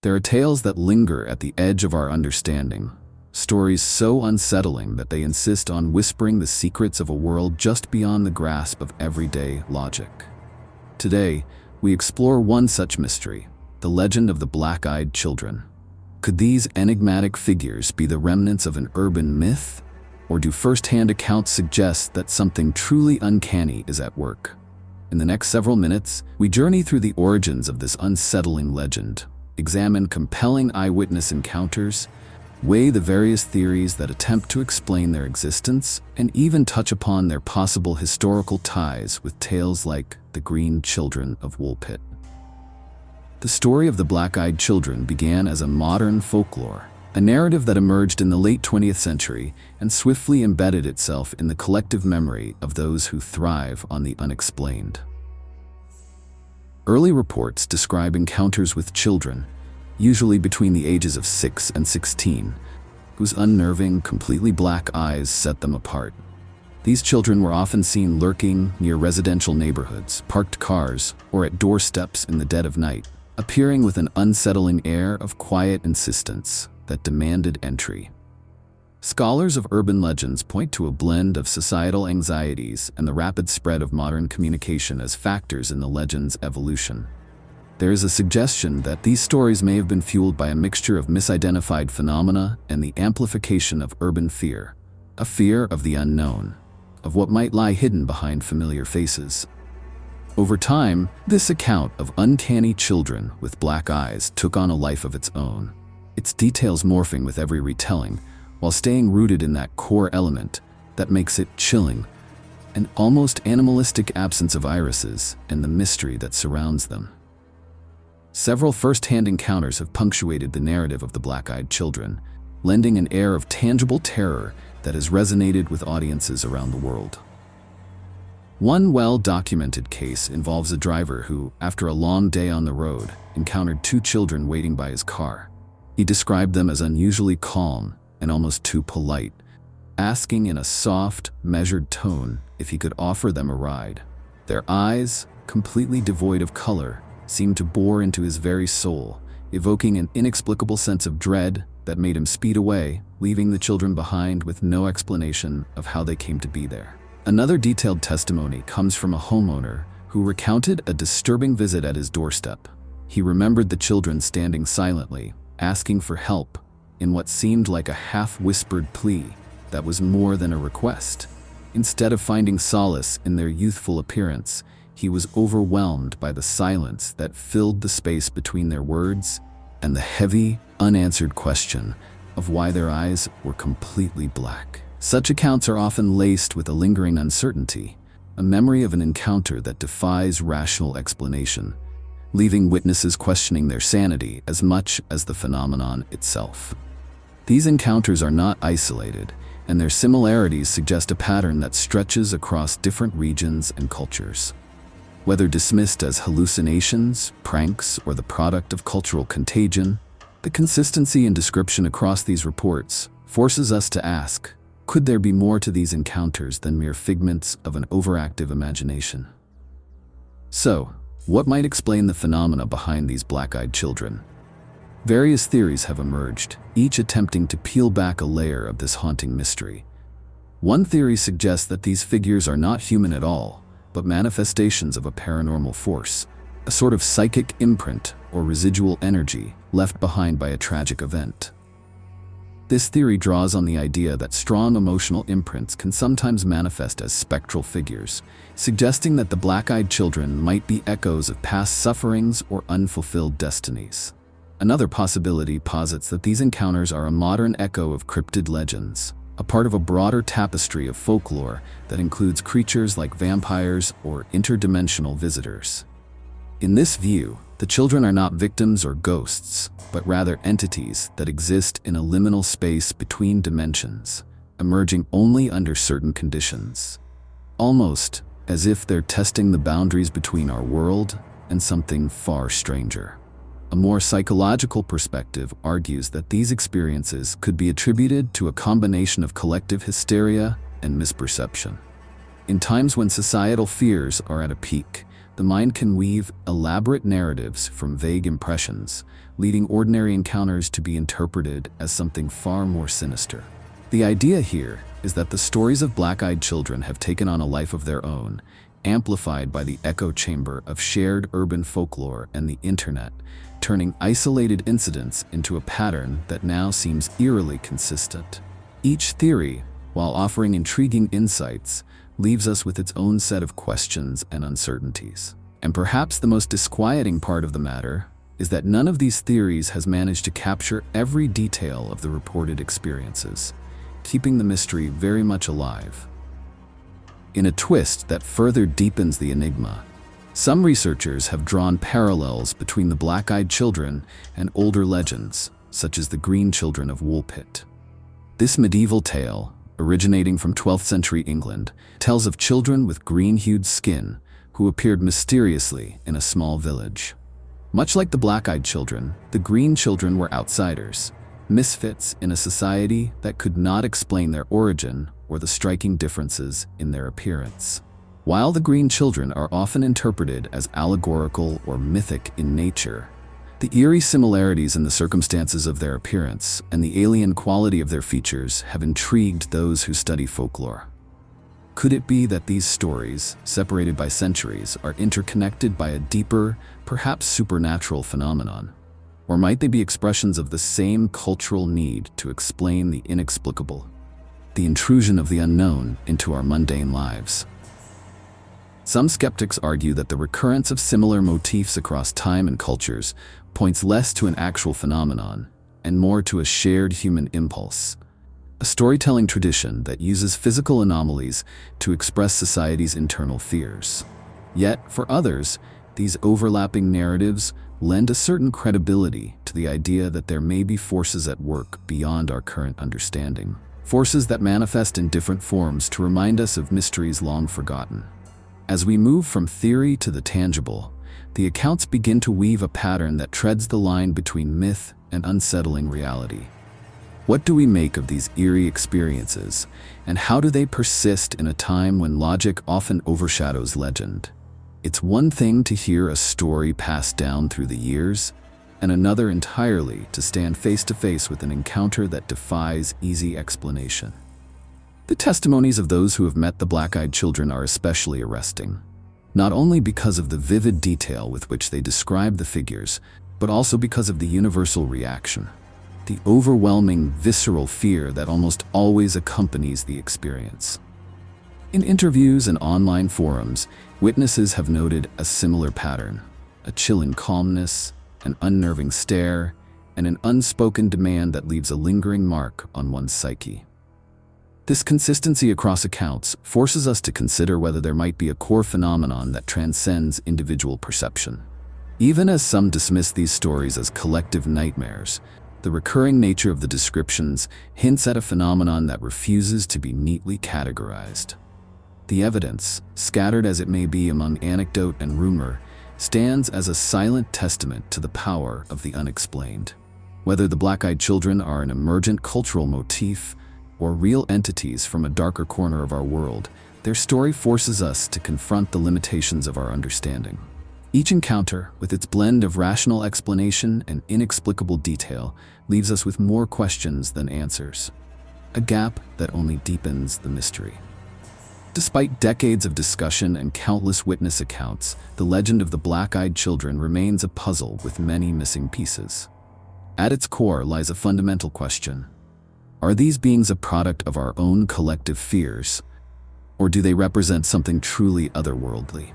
There are tales that linger at the edge of our understanding, stories so unsettling that they insist on whispering the secrets of a world just beyond the grasp of everyday logic. Today, we explore one such mystery, the legend of the black-eyed children. Could these enigmatic figures be the remnants of an urban myth? Or do first-hand accounts suggest that something truly uncanny is at work? In the next several minutes, we journey through the origins of this unsettling legend, examine compelling eyewitness encounters, weigh the various theories that attempt to explain their existence, and even touch upon their possible historical ties with tales like the Green Children of Woolpit. The story of the black-eyed children began as a modern folklore, a narrative that emerged in the late 20th century and swiftly embedded itself in the collective memory of those who thrive on the unexplained. Early reports describe encounters with children, usually between the ages of 6 and 16, whose unnerving, completely black eyes set them apart. These children were often seen lurking near residential neighborhoods, parked cars, or at doorsteps in the dead of night, appearing with an unsettling air of quiet insistence that demanded entry. Scholars of urban legends point to a blend of societal anxieties and the rapid spread of modern communication as factors in the legend's evolution. There is a suggestion that these stories may have been fueled by a mixture of misidentified phenomena and the amplification of urban fear, a fear of the unknown, of what might lie hidden behind familiar faces. Over time, this account of uncanny children with black eyes took on a life of its own, its details morphing with every retelling, while staying rooted in that core element that makes it chilling, an almost animalistic absence of irises and the mystery that surrounds them. Several first-hand encounters have punctuated the narrative of the black-eyed children, lending an air of tangible terror that has resonated with audiences around the world. One well-documented case involves a driver who, after a long day on the road, encountered 2 children waiting by his car. He described them as unusually calm and almost too polite, asking in a soft, measured tone if he could offer them a ride. Their eyes, completely devoid of color, seemed to bore into his very soul, evoking an inexplicable sense of dread that made him speed away, leaving the children behind with no explanation of how they came to be there. Another detailed testimony comes from a homeowner who recounted a disturbing visit at his doorstep. He remembered the children standing silently, asking for help, in what seemed like a half-whispered plea that was more than a request. Instead of finding solace in their youthful appearance, he was overwhelmed by the silence that filled the space between their words and the heavy, unanswered question of why their eyes were completely black. Such accounts are often laced with a lingering uncertainty, a memory of an encounter that defies rational explanation, leaving witnesses questioning their sanity as much as the phenomenon itself. These encounters are not isolated, and their similarities suggest a pattern that stretches across different regions and cultures. Whether dismissed as hallucinations, pranks, or the product of cultural contagion, the consistency in description across these reports forces us to ask, could there be more to these encounters than mere figments of an overactive imagination? So, what might explain the phenomena behind these black-eyed children? Various theories have emerged, each attempting to peel back a layer of this haunting mystery. One theory suggests that these figures are not human at all, but manifestations of a paranormal force, a sort of psychic imprint or residual energy left behind by a tragic event. This theory draws on the idea that strong emotional imprints can sometimes manifest as spectral figures, suggesting that the black-eyed children might be echoes of past sufferings or unfulfilled destinies. Another possibility posits that these encounters are a modern echo of cryptid legends, a part of a broader tapestry of folklore that includes creatures like vampires or interdimensional visitors. In this view, the children are not victims or ghosts, but rather entities that exist in a liminal space between dimensions, emerging only under certain conditions. Almost as if they're testing the boundaries between our world and something far stranger. A more psychological perspective argues that these experiences could be attributed to a combination of collective hysteria and misperception. In times when societal fears are at a peak, the mind can weave elaborate narratives from vague impressions, leading ordinary encounters to be interpreted as something far more sinister. The idea here is that the stories of black-eyed children have taken on a life of their own, amplified by the echo chamber of shared urban folklore and the internet, turning isolated incidents into a pattern that now seems eerily consistent. Each theory, while offering intriguing insights, leaves us with its own set of questions and uncertainties. And perhaps the most disquieting part of the matter is that none of these theories has managed to capture every detail of the reported experiences, keeping the mystery very much alive. In a twist that further deepens the enigma, some researchers have drawn parallels between the black-eyed children and older legends, such as the Green Children of Woolpit. This medieval tale, originating from 12th century England, tells of children with green-hued skin who appeared mysteriously in a small village. Much like the black-eyed children, the Green Children were outsiders, misfits in a society that could not explain their origin or the striking differences in their appearance. While the Green Children are often interpreted as allegorical or mythic in nature, the eerie similarities in the circumstances of their appearance and the alien quality of their features have intrigued those who study folklore. Could it be that these stories, separated by centuries, are interconnected by a deeper, perhaps supernatural phenomenon? Or might they be expressions of the same cultural need to explain the inexplicable, the intrusion of the unknown into our mundane lives? Some skeptics argue that the recurrence of similar motifs across time and cultures points less to an actual phenomenon and more to a shared human impulse, a storytelling tradition that uses physical anomalies to express society's internal fears. Yet, for others, these overlapping narratives lend a certain credibility to the idea that there may be forces at work beyond our current understanding, forces that manifest in different forms to remind us of mysteries long forgotten. As we move from theory to the tangible, the accounts begin to weave a pattern that treads the line between myth and unsettling reality. What do we make of these eerie experiences, and how do they persist in a time when logic often overshadows legend? It's one thing to hear a story passed down through the years, and another entirely to stand face to face with an encounter that defies easy explanation. The testimonies of those who have met the black-eyed children are especially arresting, not only because of the vivid detail with which they describe the figures, but also because of the universal reaction, the overwhelming, visceral fear that almost always accompanies the experience. In interviews and online forums, witnesses have noted a similar pattern: a chilling calmness, an unnerving stare, and an unspoken demand that leaves a lingering mark on one's psyche. This consistency across accounts forces us to consider whether there might be a core phenomenon that transcends individual perception. Even as some dismiss these stories as collective nightmares, the recurring nature of the descriptions hints at a phenomenon that refuses to be neatly categorized. The evidence, scattered as it may be among anecdote and rumor, stands as a silent testament to the power of the unexplained. Whether the black-eyed children are an emergent cultural motif or real entities from a darker corner of our world, their story forces us to confront the limitations of our understanding. Each encounter, with its blend of rational explanation and inexplicable detail, leaves us with more questions than answers, a gap that only deepens the mystery. Despite decades of discussion and countless witness accounts, the legend of the black-eyed children remains a puzzle with many missing pieces. At its core lies a fundamental question: are these beings a product of our own collective fears, or do they represent something truly otherworldly?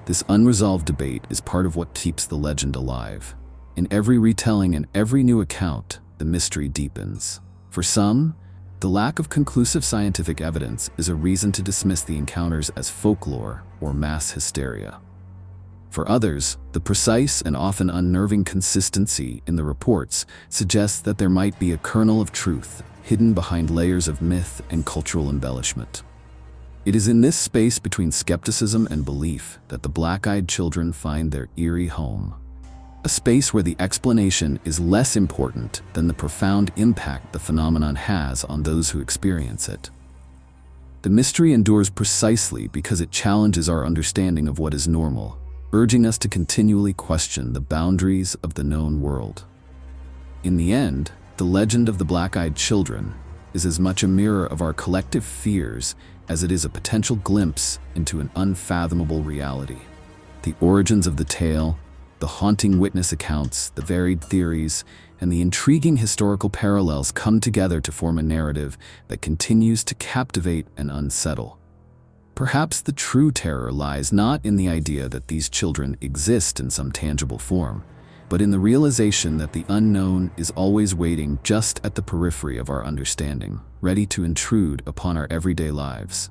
This unresolved debate is part of what keeps the legend alive. In every retelling and every new account, the mystery deepens. For some, the lack of conclusive scientific evidence is a reason to dismiss the encounters as folklore or mass hysteria. For others, the precise and often unnerving consistency in the reports suggests that there might be a kernel of truth hidden behind layers of myth and cultural embellishment. It is in this space between skepticism and belief that the black-eyed children find their eerie home, a space where the explanation is less important than the profound impact the phenomenon has on those who experience it. The mystery endures precisely because it challenges our understanding of what is normal, urging us to continually question the boundaries of the known world. In the end, the legend of the black-eyed children is as much a mirror of our collective fears as it is a potential glimpse into an unfathomable reality. The origins of the tale, the haunting witness accounts, the varied theories, and the intriguing historical parallels come together to form a narrative that continues to captivate and unsettle. Perhaps the true terror lies not in the idea that these children exist in some tangible form, but in the realization that the unknown is always waiting just at the periphery of our understanding, ready to intrude upon our everyday lives.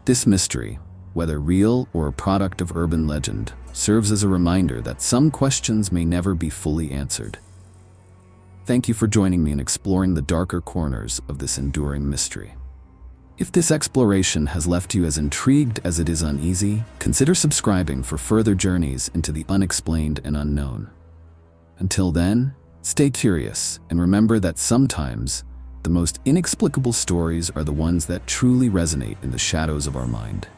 This mystery, whether real or a product of urban legend, serves as a reminder that some questions may never be fully answered. Thank you for joining me in exploring the darker corners of this enduring mystery. If this exploration has left you as intrigued as it is uneasy, consider subscribing for further journeys into the unexplained and unknown. Until then, stay curious and remember that sometimes the most inexplicable stories are the ones that truly resonate in the shadows of our mind.